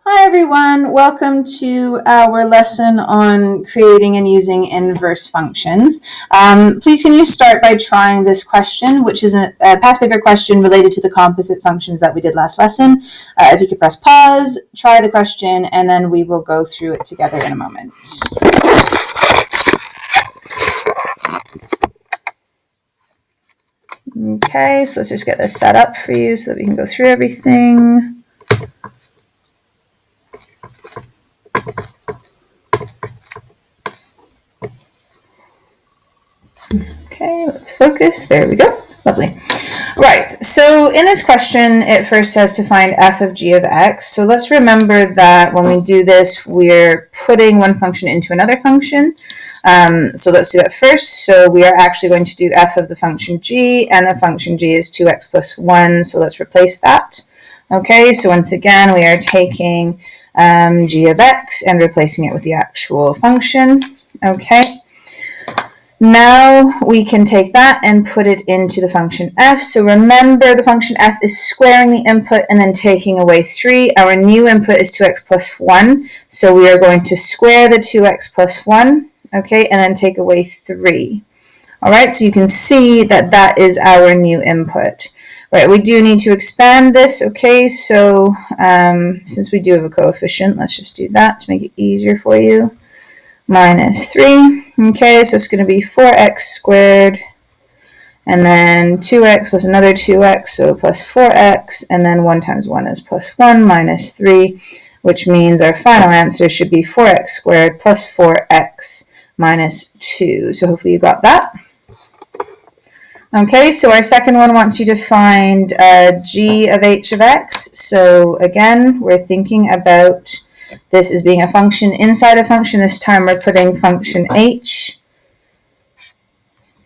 Hi everyone, welcome to our lesson on creating and using inverse functions. Please can you start by trying this question, which is a past paper question related to the composite functions that we did last lesson. If you could press pause, try the question, and then we will go through it together in a moment. Okay, so let's just get this set up for you so that we can go through everything. Okay, let's focus. There we go. Lovely. Right, so in this question, it first says to find f of g of x. So let's remember that when we do this, we're putting one function into another function. So let's do that first. So we are actually going to do f of the function g, and the function g is 2x plus 1. So let's replace that. Okay, so once again, we are taking g of x and replacing it with the actual function. Okay. Now we can take that and put it into the function f. So remember, the function f is squaring the input and then taking away 3. Our new input is 2x plus 1. So we are going to square the 2x plus 1, okay, and then take away 3. All right, so you can see that that is our new input. Right, we do need to expand this, okay, so since we do have a coefficient, let's just do that to make it easier for you. Minus 3. Okay, so it's going to be 4x squared, and then 2x plus another 2x, so plus 4x, and then 1 times 1 is plus 1 minus 3, which means our final answer should be 4x squared plus 4x minus 2. So hopefully you got that. Okay, so our second one wants you to find g of h of x. So again, we're thinking about this as being a function inside a function. This time we're putting function h,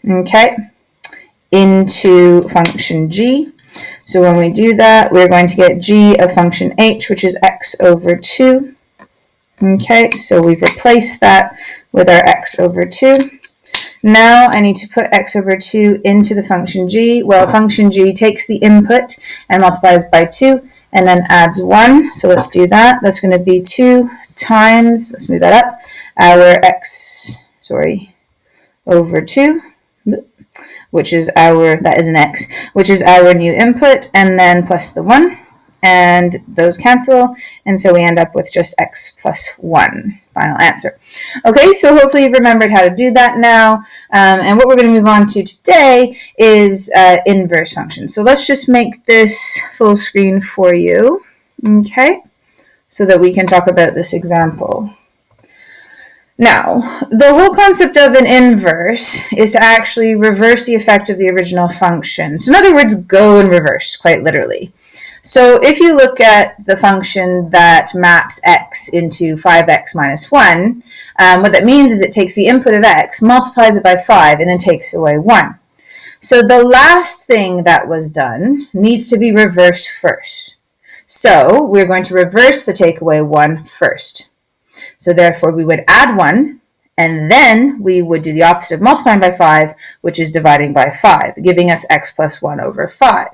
okay, into function g. So when we do that, we're going to get g of function h, which is x over 2. Okay, so we've replaced that with our x over 2. Now I need to put x over 2 into the function g. Well, function g takes the input and multiplies by 2 and then adds 1. So let's do that. That's going to be 2 times, let's move that up, our x, over 2, which is our, that is an x, which is our new input, and then plus the 1. And those cancel, and so we end up with just x plus 1, final answer. Okay, so hopefully you've remembered how to do that now, and what we're going to move on to today is inverse functions. So let's just make this full screen for you, okay, so that we can talk about this example. Now, the whole concept of an inverse is to actually reverse the effect of the original function. So in other words, go in reverse, quite literally. So if you look at the function that maps x into 5x minus 1, what that means is it takes the input of x, multiplies it by 5, and then takes away 1. So the last thing that was done needs to be reversed first. So we're going to reverse the take away 1 first. So therefore we would add 1, and then we would do the opposite of multiplying by 5, which is dividing by 5, giving us x plus 1 over 5.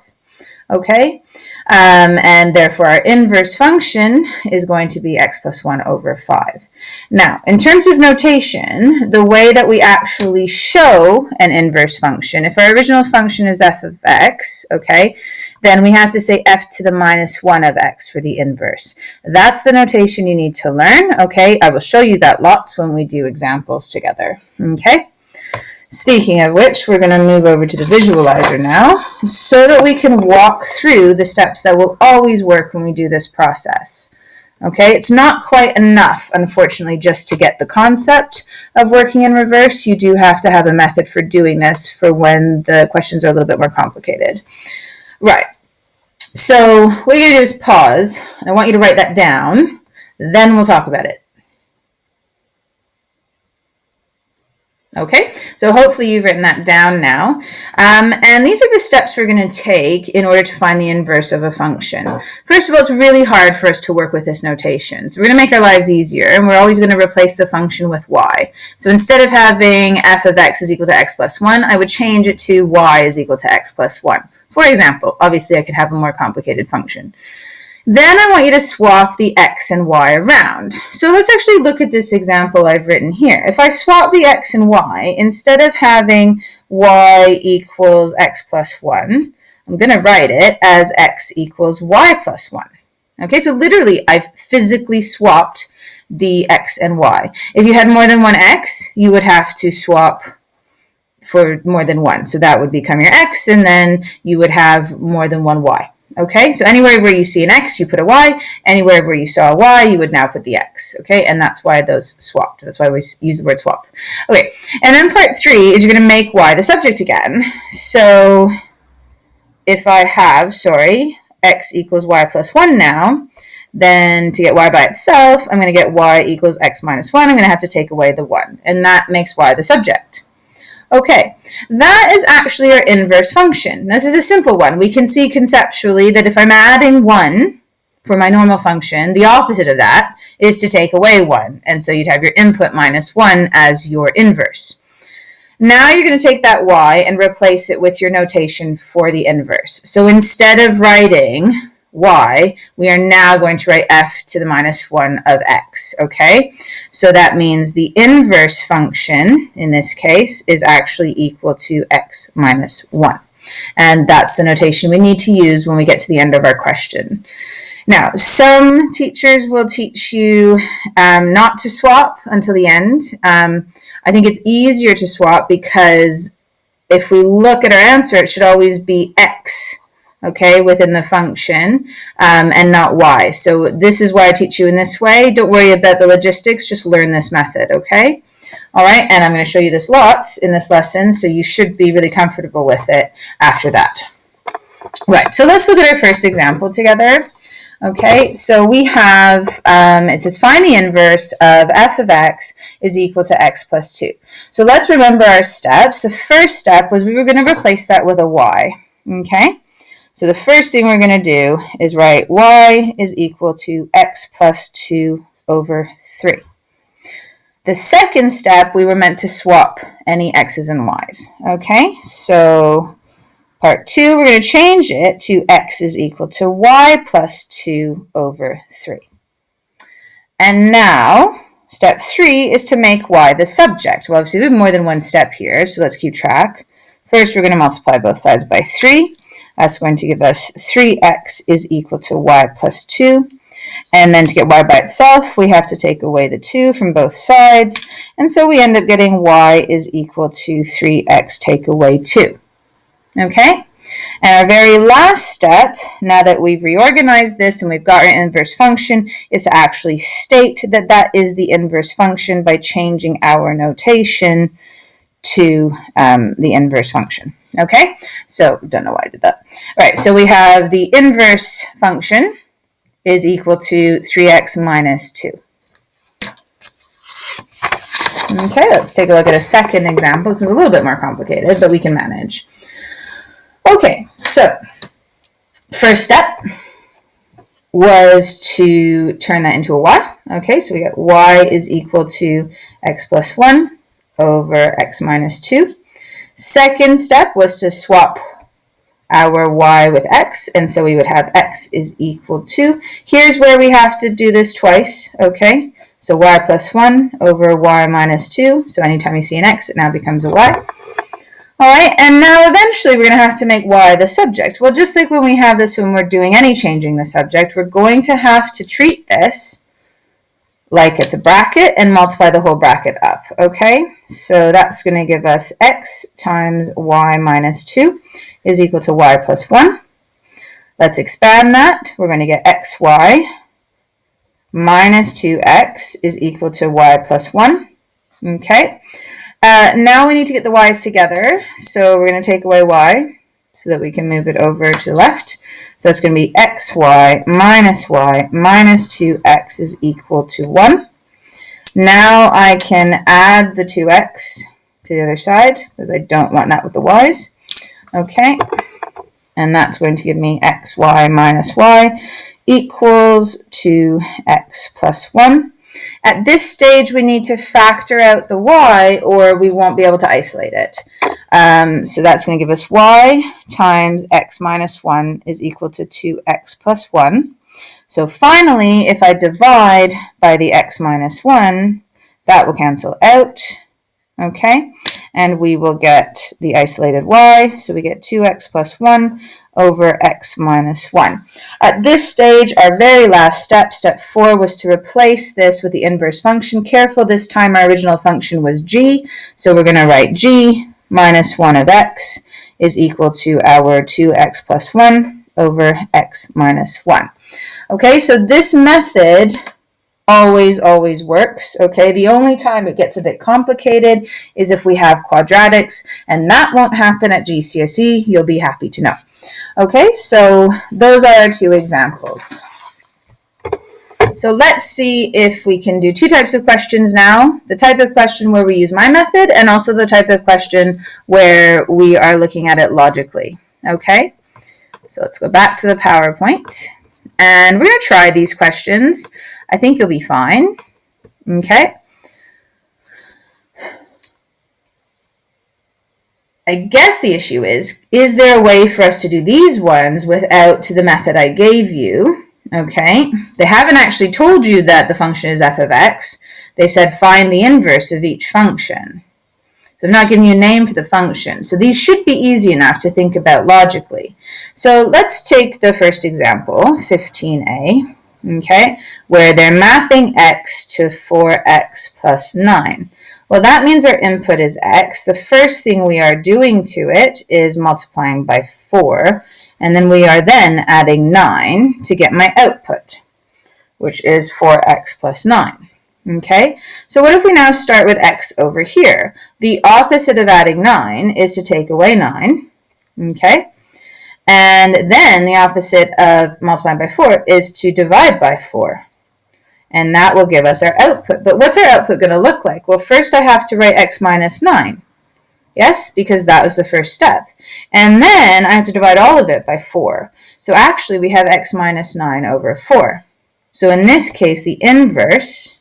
Okay, and therefore our inverse function is going to be x plus 1 over 5. Now, in terms of notation, the way that we actually show an inverse function, if our original function is f of x, okay, then we have to say f to the minus 1 of x for the inverse. That's the notation you need to learn, okay? I will show you that lots when we do examples together, okay? Speaking of which, we're going to move over to the visualizer now so that we can walk through the steps that will always work when we do this process. Okay, it's not quite enough, unfortunately, just to get the concept of working in reverse. You do have to have a method for doing this for when the questions are a little bit more complicated. Right, so what you're going to do is pause. I want you to write that down, then we'll talk about it. Okay, so hopefully you've written that down now. And these are the steps we're going to take in order to find the inverse of a function. First of all, it's really hard for us to work with this notation. So we're going to make our lives easier, and we're always going to replace the function with y. So instead of having f of x is equal to x plus 1, I would change it to y is equal to x plus 1. For example, obviously I could have a more complicated function. Then I want you to swap the x and y around. So let's actually look at this example I've written here. If I swap the x and y, instead of having y equals x plus 1, I'm going to write it as x equals y plus 1. Okay, so literally I've physically swapped the x and y. If you had more than one x, you would have to swap for more than one. So that would become your x, and then you would have more than one y. Okay, so anywhere where you see an x, you put a y. Anywhere where you saw a y, you would now put the x. Okay, and that's why those swapped. That's why we use the word swap. Okay, and then part 3 is you're going to make y the subject again. So if I have, x equals y plus 1 now, then to get y by itself, I'm going to get y equals x minus 1. I'm going to have to take away the 1, and that makes y the subject. Okay, that is actually our inverse function. This is a simple one. We can see conceptually that if I'm adding 1 for my normal function, the opposite of that is to take away 1. And so you'd have your input minus 1 as your inverse. Now you're going to take that y and replace it with your notation for the inverse. So instead of writing y, we are now going to write f to the minus 1 of x, okay? So that means the inverse function, in this case, is actually equal to x minus 1. And that's the notation we need to use when we get to the end of our question. Now, some teachers will teach you not to swap until the end. I think it's easier to swap because if we look at our answer, it should always be x, okay, within the function, and not y. So this is why I teach you in this way. Don't worry about the logistics, just learn this method, okay? All right, and I'm going to show you this lots in this lesson, so you should be really comfortable with it after that. Right, so let's look at our first example together. Okay, so we have, it says find the inverse of f of x is equal to x plus 2. So let's remember our steps. The first step was we were going to replace that with a y, okay? So the first thing we're going to do is write y is equal to x plus 2 over 3. The second step, we were meant to swap any x's and y's, okay? So part 2, we're going to change it to x is equal to y plus 2 over 3. And now, step 3 is to make y the subject. Well, obviously, we have more than one step here, so let's keep track. First, we're going to multiply both sides by 3. That's going to give us 3x is equal to y plus 2. And then to get y by itself, we have to take away the 2 from both sides. And so we end up getting y is equal to 3x take away 2. Okay? And our very last step, now that we've reorganized this and we've got our inverse function, is to actually state that that is the inverse function by changing our notation to the inverse function. Okay, so don't know why I did that. All right, so we have the inverse function is equal to 3x minus 2. Okay, let's take a look at a second example. This is a little bit more complicated, but we can manage. Okay, so first step was to turn that into a y. Okay, so we got y is equal to x plus 1 over x minus 2. Second step was to swap our y with x, and so we would have x is equal to, here's where we have to do this twice, okay? So y plus 1 over y minus 2, so anytime you see an x, it now becomes a y. All right, and now eventually we're going to have to make y the subject. Well, just like when we have this when we're doing any changing the subject, we're going to have to treat this like it's a bracket and multiply the whole bracket up, okay? So that's going to give us x times y minus 2 is equal to y plus 1. Let's expand that. We're going to get xy minus 2x is equal to y plus 1, okay? Now we need to get the y's together, so we're going to take away y so that we can move it over to the left. So it's going to be xy minus y minus 2x is equal to 1. Now I can add the 2x to the other side because I don't want that with the y's. Okay, and that's going to give me xy minus y equals to x plus 1. At this stage, we need to factor out the y or we won't be able to isolate it. So that's going to give us y times x minus 1 is equal to 2x plus 1. So finally, if I divide by the x minus 1, that will cancel out, okay? And we will get the isolated y, so we get 2x plus 1 over x minus 1. At this stage, our very last step, step 4, was to replace this with the inverse function. Careful, this time our original function was g, so we're going to write g minus 1 of x is equal to our 2x plus 1 over x minus 1. Okay, so this method always works, okay? The only time it gets a bit complicated is if we have quadratics, and that won't happen at GCSE, you'll be happy to know. Okay, so those are our 2 examples. So let's see if we can do 2 types of questions now. The type of question where we use my method, and also the type of question where we are looking at it logically. Okay, so let's go back to the PowerPoint. And we're going to try these questions. I think you'll be fine. Okay. I guess the issue is there a way for us to do these ones without the method I gave you? Okay. They haven't actually told you that the function is f of x. They said find the inverse of each function. So I'm not giving you a name for the function. So these should be easy enough to think about logically. So let's take the first example, 15a, okay, where they're mapping x to 4x plus 9. Well, that means our input is x. The first thing we are doing to it is multiplying by 4, and then we are then adding 9 to get my output, which is 4x plus 9. Okay, so what if we now start with x over here? The opposite of adding 9 is to take away 9, okay? And then the opposite of multiplying by 4 is to divide by 4. And that will give us our output. But what's our output going to look like? Well, first I have to write x minus 9. Yes, because that was the first step. And then I have to divide all of it by 4. So actually we have x minus 9 over 4. So in this case, the inverse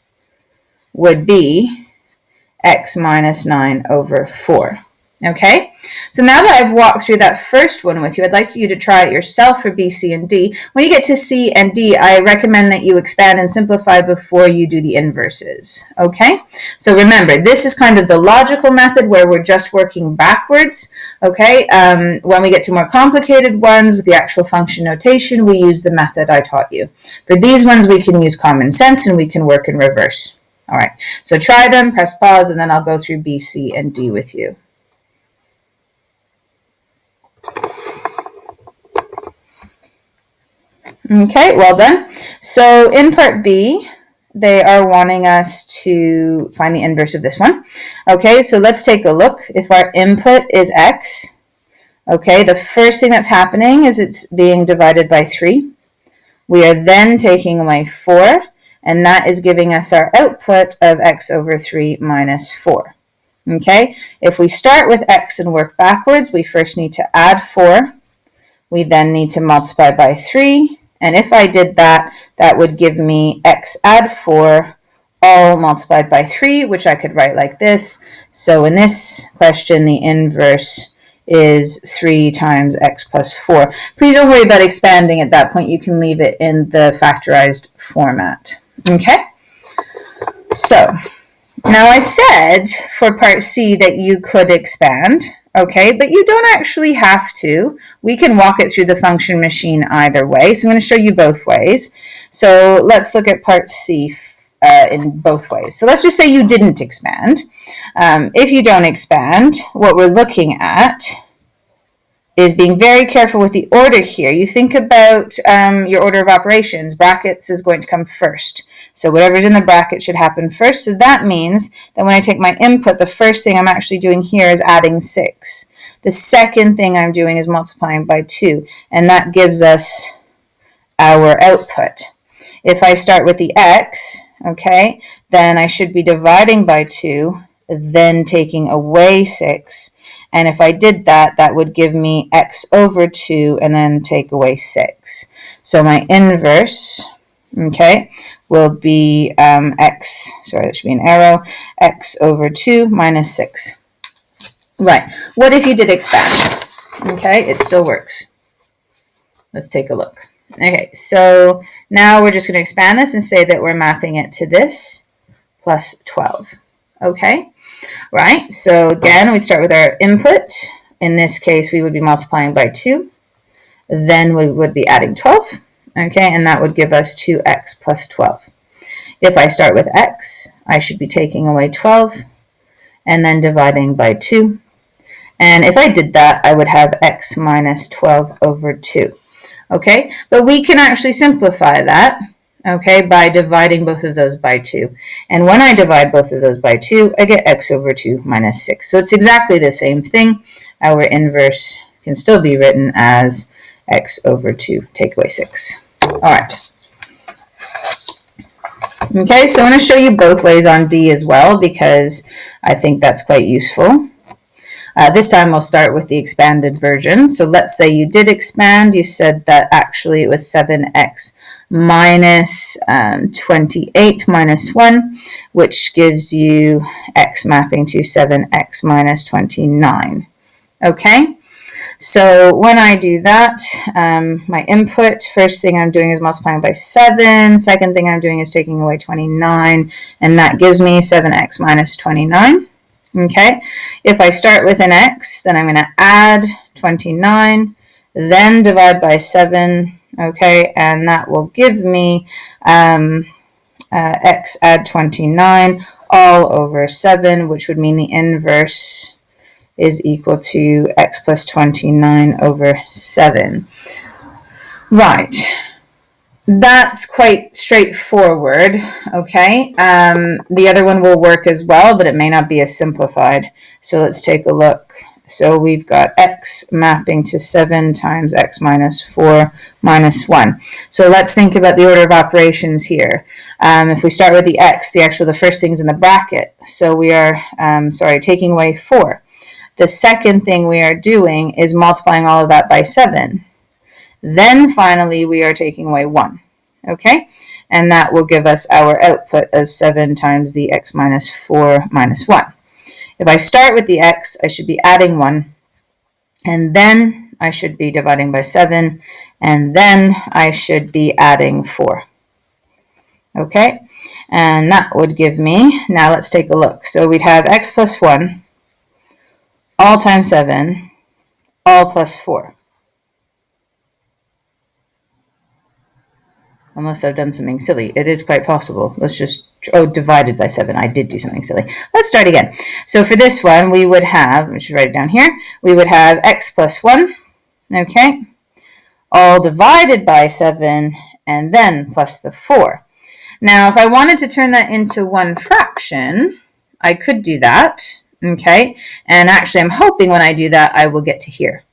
would be x minus 9 over 4. Okay, so now that I've walked through that first one with you, I'd like you to try it yourself for B, C, and D. When you get to C and D, I recommend that you expand and simplify before you do the inverses. Okay, so remember, this is kind of the logical method where we're just working backwards. Okay, when we get to more complicated ones with the actual function notation, we use the method I taught you. For these ones, we can use common sense and we can work in reverse. All right, so try them, press pause, and then I'll go through B, C, and D with you. Okay, well done. So in part B, they are wanting us to find the inverse of this one. Okay, so let's take a look. If our input is x, okay, the first thing that's happening is it's being divided by 3. We are then taking away 4, and that is giving us our output of x over 3 minus 4. Okay, if we start with x and work backwards, we first need to add 4. We then need to multiply by 3. And if I did that, that would give me x add 4 all multiplied by 3, which I could write like this. So in this question, the inverse is 3 times x plus 4. Please don't worry about expanding at that point. You can leave it in the factorized format. Okay? So now I said for part C that you could expand. Okay, but you don't actually have to. We can walk it through the function machine either way. So I'm going to show you both ways. So let's look at part C in both ways. So let's just say you didn't expand. If you don't expand, what we're looking at is being very careful with the order here. You think about your order of operations. Brackets is going to come first. So whatever's in the bracket should happen first. So that means that when I take my input, the first thing I'm actually doing here is adding 6. The second thing I'm doing is multiplying by 2. And that gives us our output. If I start with the x, okay, then I should be dividing by 2, then taking away 6. And if I did that, that would give me x over 2 and then take away 6. So my inverse, okay, will be x, sorry, that should be an arrow, x over 2 minus 6. Right, what if you did expand? Okay, it still works. Let's take a look. Okay, so Now we're just going to expand this and say that we're mapping it to this plus 12. Okay, right, so again, we start with our input. In this case, we would be multiplying by 2. Then we would be adding 12. Okay, and that would give us 2x plus 12. If I start with x, I should be taking away 12 and then dividing by 2. And if I did that, I would have x minus 12 over 2. Okay, but we can actually simplify that, okay, by dividing both of those by 2. And when I divide both of those by 2, I get x over 2 minus 6. So it's exactly the same thing. Our inverse can still be written as x over 2 take away 6. All right. Okay, so I'm going to show you both ways on D as well because I think that's quite useful. This time we'll start with the expanded version. So let's say you did expand. You said that actually it was 7x minus 28 minus 1, which gives you x mapping to 7x minus 29. Okay, so when I do that, my input, first thing I'm doing is multiplying by 7. Second thing I'm doing is taking away 29, and that gives me 7x minus 29. Okay, if I start with an x, then I'm going to add 29, then divide by 7, okay, and that will give me x add 29 all over 7, which would mean the inverse is equal to x plus 29 over 7. Right. That's quite straightforward, okay? The other one will work as well, but it may not be as simplified. So let's take a look. So we've got x mapping to 7 times x minus 4 minus 1. So let's think about the order of operations here. If we start with the x, the first thing's in the bracket. So we are, taking away 4. The second thing we are doing is multiplying all of that by 7. Then finally, we are taking away 1, okay? And that will give us our output of 7 times the x minus 4 minus 1. If I start with the x, I should be adding 1, and then I should be dividing by 7, and then I should be adding 4, okay? And that would give me, now let's take a look. So we'd have x plus 1, all times 7, all plus 4. Unless I've done something silly. It is quite possible. Let's just, divided by 7. I did do something silly. Let's start again. So for this one, we would have, I should write it down here, we would have x plus 1, okay, all divided by 7, and then plus the 4. Now, if I wanted to turn that into one fraction, I could do that, okay, and actually I'm hoping when I do that, I will get to here.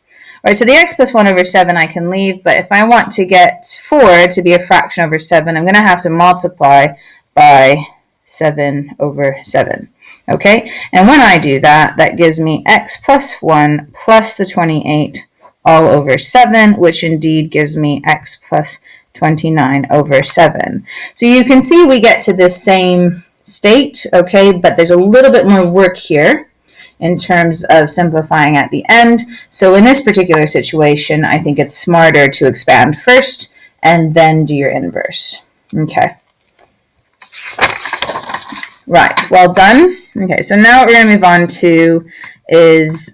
All right, so the x plus 1 over 7 I can leave, but if I want to get 4 to be a fraction over 7, I'm going to have to multiply by 7 over 7, okay? And when I do that, that gives me x plus 1 plus the 28 all over 7, which indeed gives me x plus 29 over 7. So you can see we get to this same state, okay, but there's a little bit more work here in terms of simplifying at the end. So in this particular situation, I think it's smarter to expand first and then do your inverse. Okay. Right, well done. Okay, so now what we're going to move on to is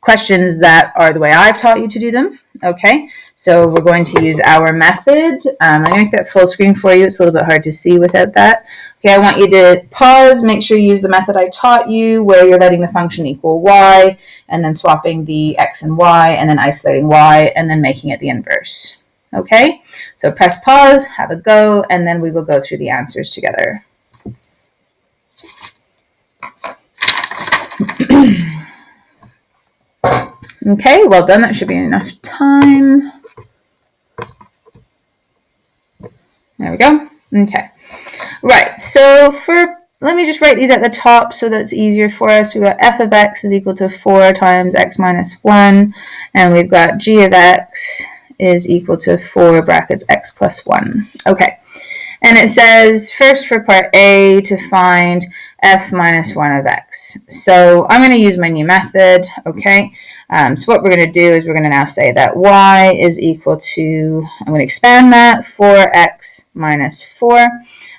questions that are the way I've taught you to do them. Okay, so we're going to use our method. I'm going to make that full screen for you. It's a little bit hard to see without that. Okay, I want you to pause, make sure you use the method I taught you, where you're letting the function equal y, and then swapping the x and y, and then isolating y, and then making it the inverse. Okay, so press pause, have a go, and then we will go through the answers together. Okay, well done. That should be enough time. There we go. Okay. Right, so let me just write these at the top so that it's easier for us. We've got f of x is equal to 4 times x minus 1, and we've got g of x is equal to 4 brackets x plus 1. Okay, And it says, first for part A, to find f minus 1 of x. So I'm going to use my new method, okay? So what we're going to do is we're going to now say that y is equal to, I'm going to expand that, 4x minus 4.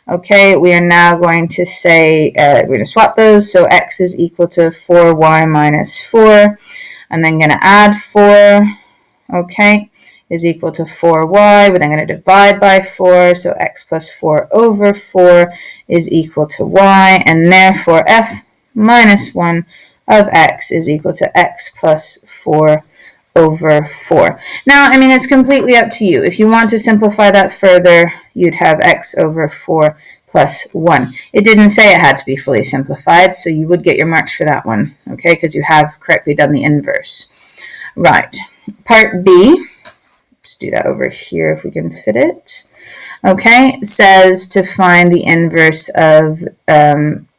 Okay, we are now going to say, we're going to swap those, so x is equal to 4y minus 4. I'm then going to add 4, okay, is equal to 4y. We're then going to divide by 4, so x plus 4 over 4 is equal to y, and therefore f minus 1 of x is equal to x plus 4 over 4. Now, I mean, it's completely up to you. If you want to simplify that further, you'd have x over 4 plus 1. It didn't say it had to be fully simplified, so you would get your marks for that one, okay, because you have correctly done the inverse. Right. Part B, let's do that over here if we can fit it. Okay, it says to find the inverse of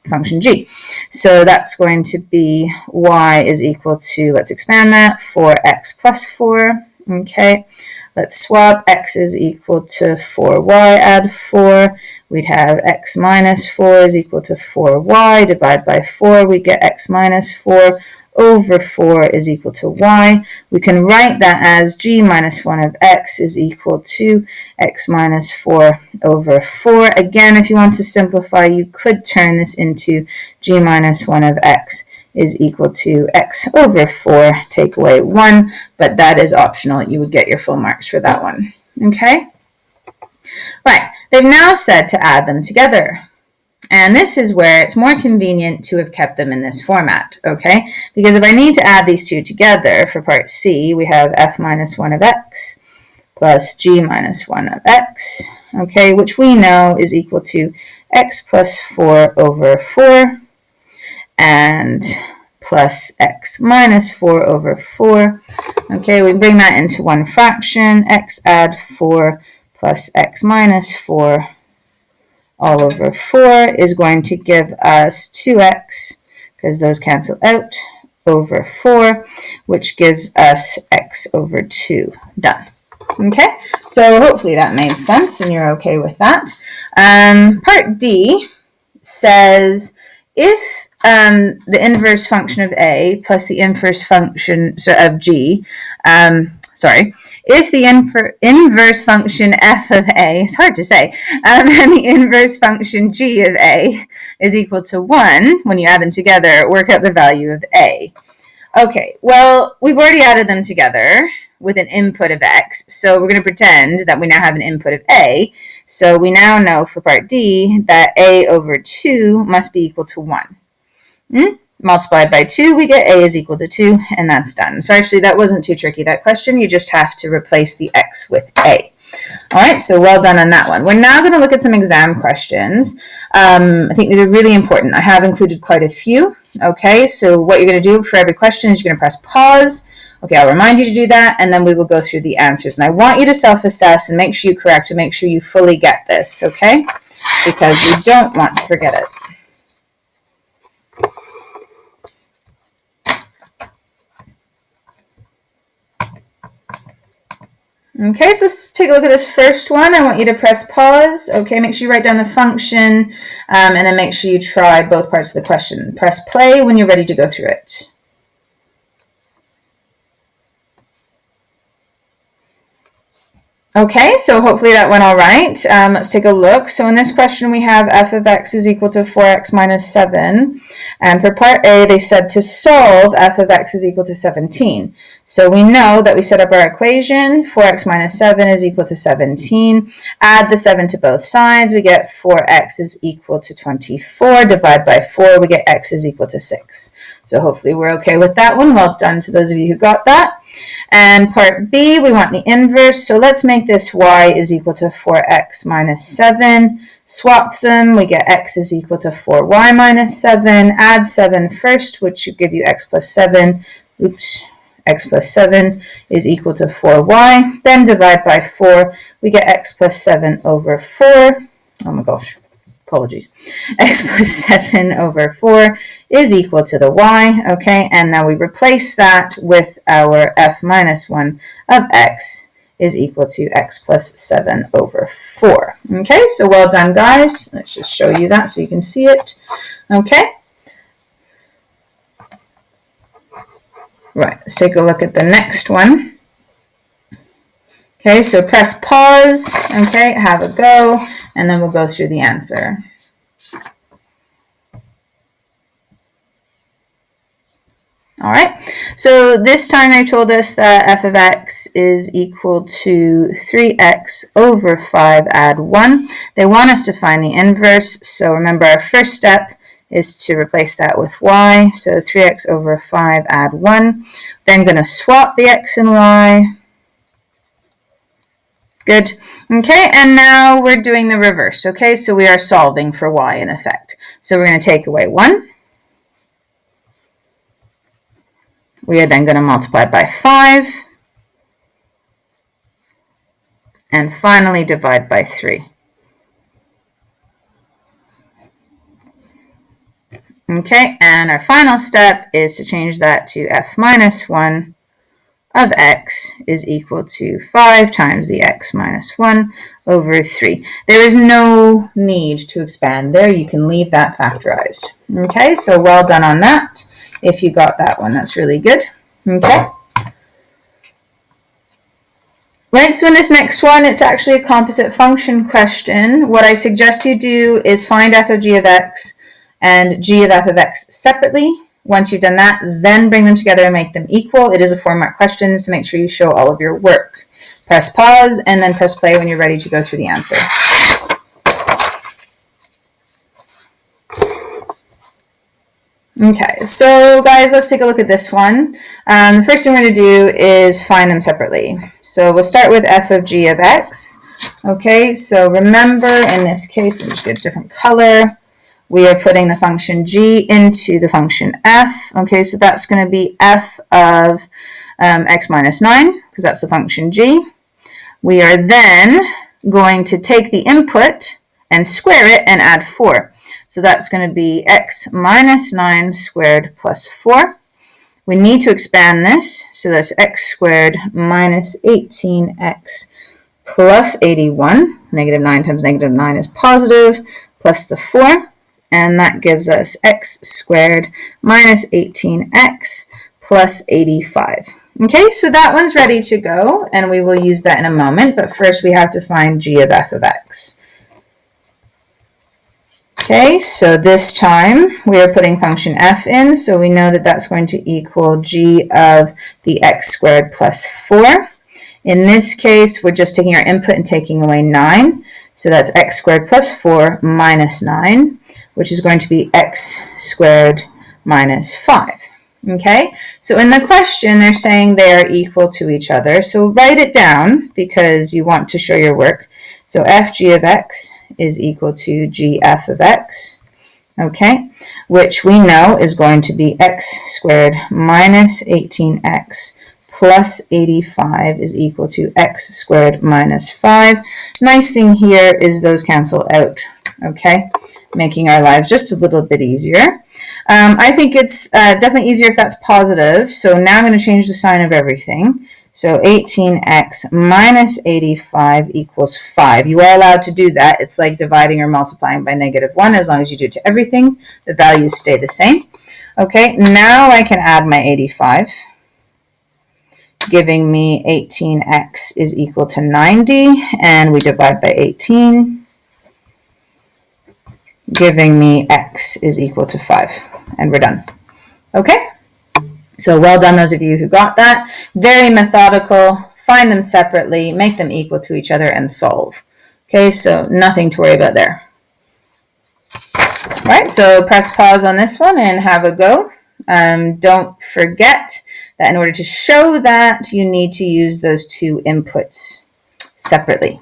function g. So that's going to be y is equal to, let's expand that, 4x plus 4. Okay, let's swap. X is equal to 4y, add 4. We'd have x minus 4 is equal to 4y. Divide by 4, we get x minus 4 over 4 is equal to y. We can write that as g minus 1 of x is equal to x minus 4 over 4. Again, if you want to simplify, you could turn this into g minus 1 of x is equal to x over 4, take away 1, but that is optional. You would get your full marks for that one. Okay? Right, they've now said to add them together. And this is where it's more convenient to have kept them in this format, okay? Because if I need to add these two together for part C, we have f minus 1 of x plus g minus 1 of x, okay, which we know is equal to x plus 4 over 4 and plus x minus 4 over 4. Okay, we bring that into one fraction. X add 4 plus x minus 4 all over 4 is going to give us 2x, because those cancel out, over 4, which gives us x over 2. Done. Okay, so hopefully that made sense and you're okay with that. Part D says if the inverse function of A plus the inverse function of G, if the inverse function f of a, it's hard to say, and the inverse function g of a is equal to 1, when you add them together, work out the value of a. Okay, well, we've already added them together with an input of x, so we're going to pretend that we now have an input of a. So we now know for part D that a over 2 must be equal to 1. Multiplied by 2, we get a is equal to 2, and that's done. So actually, that wasn't too tricky, that question. You just have to replace the x with a. All right, so well done on that one. We're now going to look at some exam questions. I think these are really important. I have included quite a few. Okay, so what you're going to do for every question is you're going to press pause. Okay, I'll remind you to do that, and then we will go through the answers. And I want you to self-assess and make sure you correct and make sure you fully get this, okay? Because you don't want to forget it. Okay, so let's take a look at this first one. I want you to press pause. Okay, make sure you write down the function, and then make sure you try both parts of the question. Press play when you're ready to go through it. Okay, so hopefully that went all right. Let's take a look. So in this question, we have f of x is equal to 4x minus 7. And for part A, they said to solve f of x is equal to 17. So we know that we set up our equation. 4x minus 7 is equal to 17. Add the 7 to both sides. We get 4x is equal to 24. Divide by 4, we get x is equal to 6. So hopefully we're okay with that one. Well done to those of you who got that. And part B, we want the inverse. So let's make this y is equal to 4x minus 7. Swap them. We get x is equal to 4y minus 7. Add 7 first, which should give you x plus 7. Oops. X plus 7 is equal to 4y. Then divide by 4. We get x plus 7 over 4. Oh my gosh. Apologies. X plus 7 over 4 is equal to the y, okay? And now we replace that with our f minus 1 of x is equal to x plus 7 over 4. Okay, so well done, guys. Let's just show you that so you can see it. Okay. Right, let's take a look at the next one. Okay, so press pause, okay, have a go, and then we'll go through the answer. All right, so this time they told us that f of x is equal to 3x over 5 add 1. They want us to find the inverse, so remember our first step is to replace that with y, so 3x over 5 add 1. Then going to swap the x and y. Good. Okay, and now we're doing the reverse. Okay, so we are solving for y in effect. So we're going to take away 1. We are then going to multiply by 5. And finally divide by 3. Okay, and our final step is to change that to f minus 1 of x is equal to 5 times the x minus 1 over 3. There is no need to expand there. You can leave that factorized. Okay, so well done on that. If you got that one, that's really good. Okay. Let's win this next one. It's actually a composite function question. What I suggest you do is find f of g of x and g of f of x separately. Once you've done that, then bring them together and make them equal. It is a 4-mark question, so make sure you show all of your work. Press pause and then press play when you're ready to go through the answer. Okay, so guys, let's take a look at this one. The first thing we're going to do is find them separately. So we'll start with f of g of x. Okay, so remember in this case, I'm just get a different color. We are putting the function g into the function f. Okay, so that's going to be f of x minus 9, because that's the function g. We are then going to take the input and square it and add 4. So that's going to be x minus 9 squared plus 4. We need to expand this, so that's x squared minus 18x plus 81. Negative 9 times negative 9 is positive, plus the 4. And that gives us x squared minus 18x plus 85. Okay, so that one's ready to go, and we will use that in a moment, but first we have to find g of f of x. Okay, so this time we are putting function f in, so we know that that's going to equal g of the x squared plus 4. In this case, we're just taking our input and taking away 9, so that's x squared plus 4 minus 9. Which is going to be x squared minus 5. Okay, so in the question, they're saying they are equal to each other. So write it down because you want to show your work. So fg of x is equal to gf of x, okay, which we know is going to be x squared minus 18x plus 85 is equal to x squared minus 5. Nice thing here is those cancel out, okay, making our lives just a little bit easier. I think it's definitely easier if that's positive, so now I'm going to change the sign of everything. So 18x minus 85 equals 5. You are allowed to do that. It's like dividing or multiplying by negative 1. As long as you do it to everything, the values stay the same. Okay, now I can add my 85, giving me 18x is equal to 90, and we divide by 18, giving me x is equal to 5, and we're done. Okay, so well done those of you who got that. Very methodical. Find them separately, make them equal to each other, and solve. Okay, so nothing to worry about there. All right, so press pause on this one and have a go. Don't forget that in order to show that, you need to use those two inputs separately.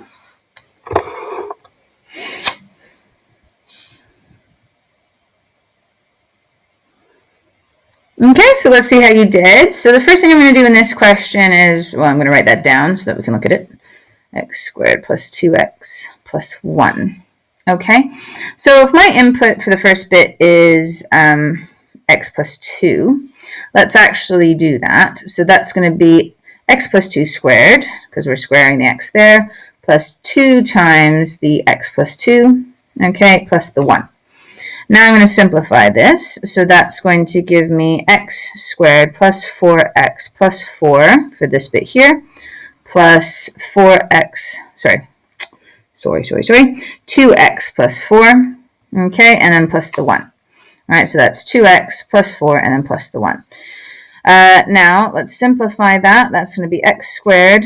Okay, so let's see how you did. So the first thing I'm going to do in this question is, well, I'm going to write that down so that we can look at it. X squared plus 2x plus 1. Okay, so if my input for the first bit is x plus 2, let's actually do that. So that's going to be x plus 2 squared, because we're squaring the x there, plus 2 times the x plus 2, okay, plus the 1. Now I'm going to simplify this. So that's going to give me x squared plus 4x plus 4 for this bit here, plus 2x plus 4, okay, and then plus the 1. All right, so that's 2x plus 4 and then plus the 1. Now, let's simplify that. That's going to be x squared.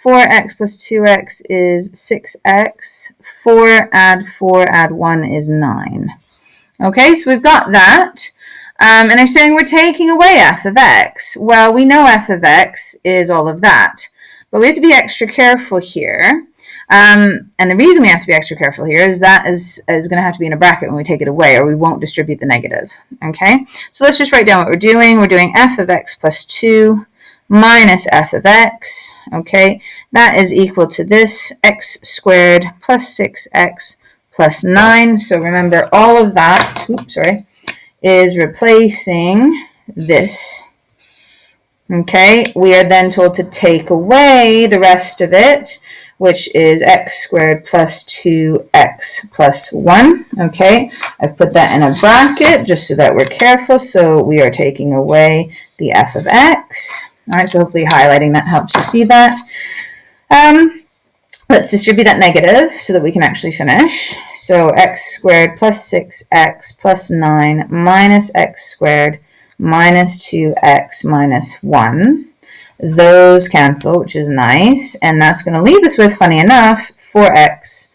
4x plus 2x is 6x. 4 add 1 is 9. Okay, so we've got that. And they're saying we're taking away f of x. Well, we know f of x is all of that. But we have to be extra careful here. And the reason we have to be extra careful here is that is going to have to be in a bracket when we take it away, or we won't distribute the negative. Okay, so let's just write down what we're doing. We're doing f of x plus 2 minus f of x. Okay, that is equal to this x squared plus 6x plus 9. So remember, all of that, is replacing this. Okay, we are then told to take away the rest of it, which is x squared plus 2x plus 1. Okay, I've put that in a bracket just so that we're careful. So we are taking away the f of x. All right, so hopefully highlighting that helps you see that. Let's distribute that negative so that we can actually finish. So x squared plus 6x plus 9 minus x squared minus 2x minus 1. Those cancel, which is nice. And that's going to leave us with, funny enough, 4x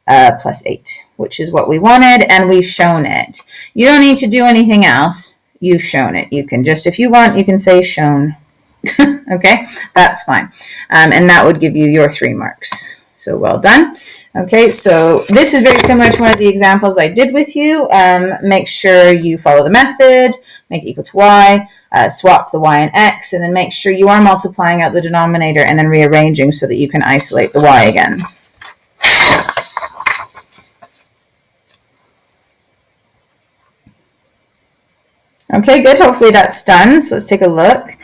plus 8, which is what we wanted, and we've shown it. You don't need to do anything else. You've shown it. You can just, if you want, you can say shown. Okay, that's fine. And that would give you your 3 marks. So well done. Okay, so this is very similar to one of the examples I did with you. Make sure you follow the method, make it equal to y, swap the y and x, and then make sure you are multiplying out the denominator and then rearranging so that you can isolate the y again. Okay, good. Hopefully that's done. So let's take a look.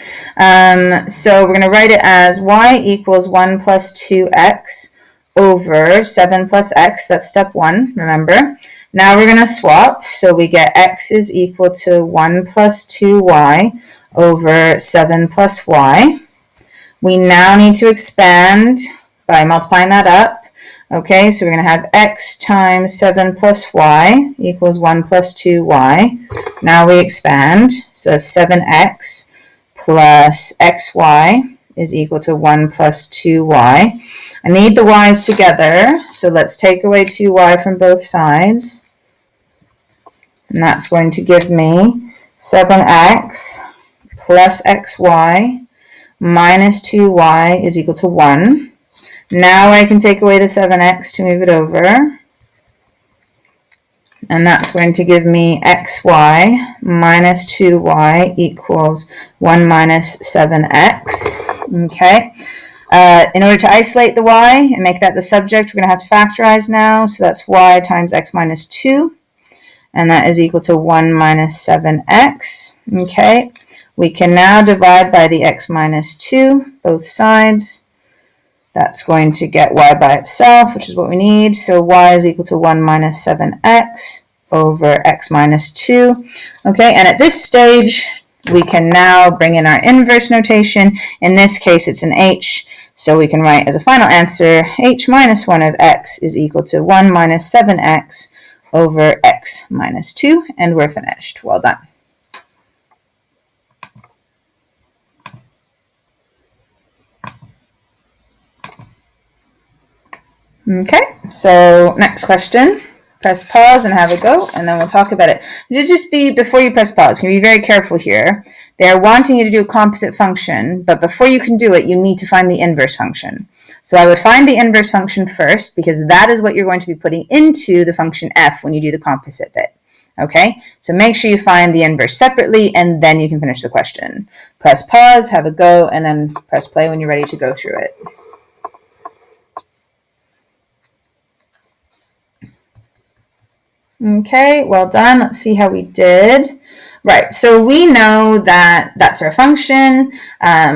So we're going to write it as y equals 1 plus 2x over 7 plus x. That's step 1, remember. Now we're going to swap. So we get x is equal to 1 plus 2y over 7 plus y. We now need to expand by multiplying that up. Okay, so we're going to have x times 7 plus y equals 1 plus 2y. Now we expand, so 7x plus xy is equal to 1 plus 2y. I need the y's together, so let's take away 2y from both sides. And that's going to give me 7x plus xy minus 2y is equal to 1. Now I can take away the 7x to move it over. And that's going to give me xy minus 2y equals 1 minus 7x. Okay. In order to isolate the y and make that the subject, we're going to have to factorize now. So that's y times x minus 2. And that is equal to 1 minus 7x. Okay. We can now divide by the x minus 2, both sides. That's going to get y by itself, which is what we need. So y is equal to 1 minus 7x over x minus 2. Okay, and at this stage, we can now bring in our inverse notation. In this case, it's an h. So we can write as a final answer, h minus 1 of x is equal to 1 minus 7x over x minus 2. And we're finished. Well done. Okay, so next question. Press pause and have a go, and then we'll talk about it. Just be, before you press pause, can you be very careful here. They are wanting you to do a composite function, but before you can do it, you need to find the inverse function. So I would find the inverse function first, because that is what you're going to be putting into the function f when you do the composite bit. Okay, so make sure you find the inverse separately, and then you can finish the question. Press pause, have a go, and then press play when you're ready to go through it. Okay, well done. Let's see how we did. Right, so we know that that's our function.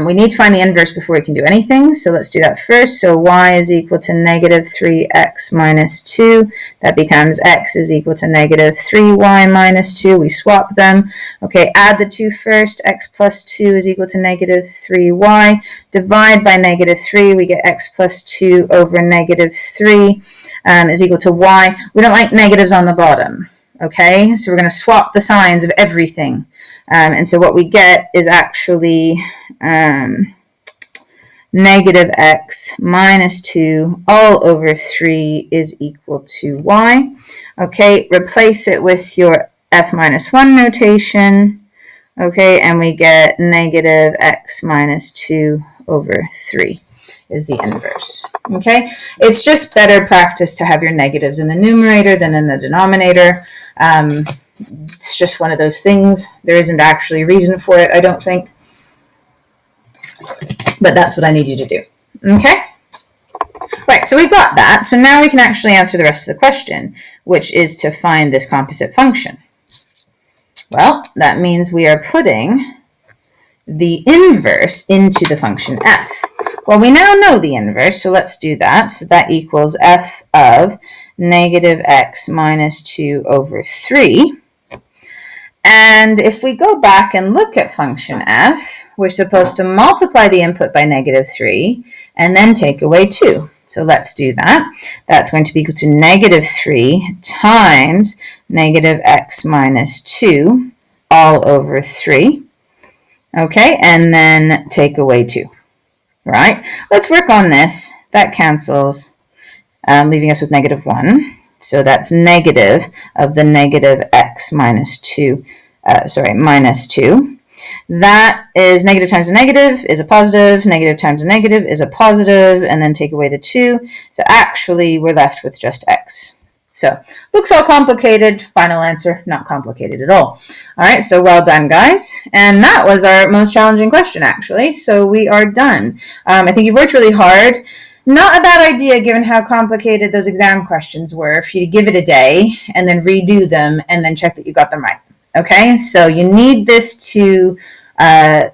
We need to find the inverse before we can do anything, so let's do that first. So y is equal to negative 3x minus 2. That becomes x is equal to negative 3y minus 2. We swap them. Okay, add the 2 first. X plus 2 is equal to negative 3y. Divide by negative 3, we get x plus 2 over negative 3 is equal to y. We don't like negatives on the bottom. Okay, so we're going to swap the signs of everything. And so what we get is actually negative x minus 2 all over 3 is equal to y. Okay, replace it with your f minus 1 notation. Okay, and we get negative x minus 2 over 3 is the inverse. Okay, it's just better practice to have your negatives in the numerator than in the denominator. It's just one of those things. There isn't actually a reason for it, I don't think. But that's what I need you to do. Okay? Right, so we've got that. So now we can actually answer the rest of the question, which is to find this composite function. Well, that means we are putting the inverse into the function f. Well, we now know the inverse, so let's do that. So that equals f of negative x minus 2 over 3. And if we go back and look at function f, we're supposed to multiply the input by negative 3 and then take away 2. So let's do that. That's going to be equal to negative 3 times negative x minus 2 all over 3. Okay, and then take away 2. Right? Let's work on this. That cancels, leaving us with negative 1. So that's negative of the negative x minus 2, minus 2. That is negative times a negative is a positive, negative times a negative is a positive, and then take away the 2. So actually, we're left with just x. So, looks all complicated. Final answer, not complicated at all. All right, so well done, guys. And that was our most challenging question, actually. So we are done. I think you've worked really hard. Not a bad idea, given how complicated those exam questions were, if you give it a day and then redo them and then check that you got them right. Okay, so you need this to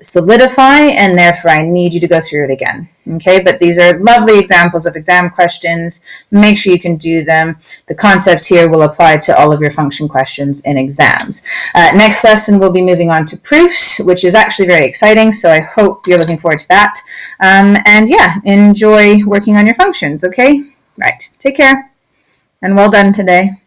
solidify, and therefore I need you to go through it again. Okay, but these are lovely examples of exam questions. Make sure you can do them. The concepts here will apply to all of your function questions in exams. Next lesson, we'll be moving on to proofs, which is actually very exciting, so I hope you're looking forward to that. And yeah, enjoy working on your functions, okay? Right, take care, and well done today.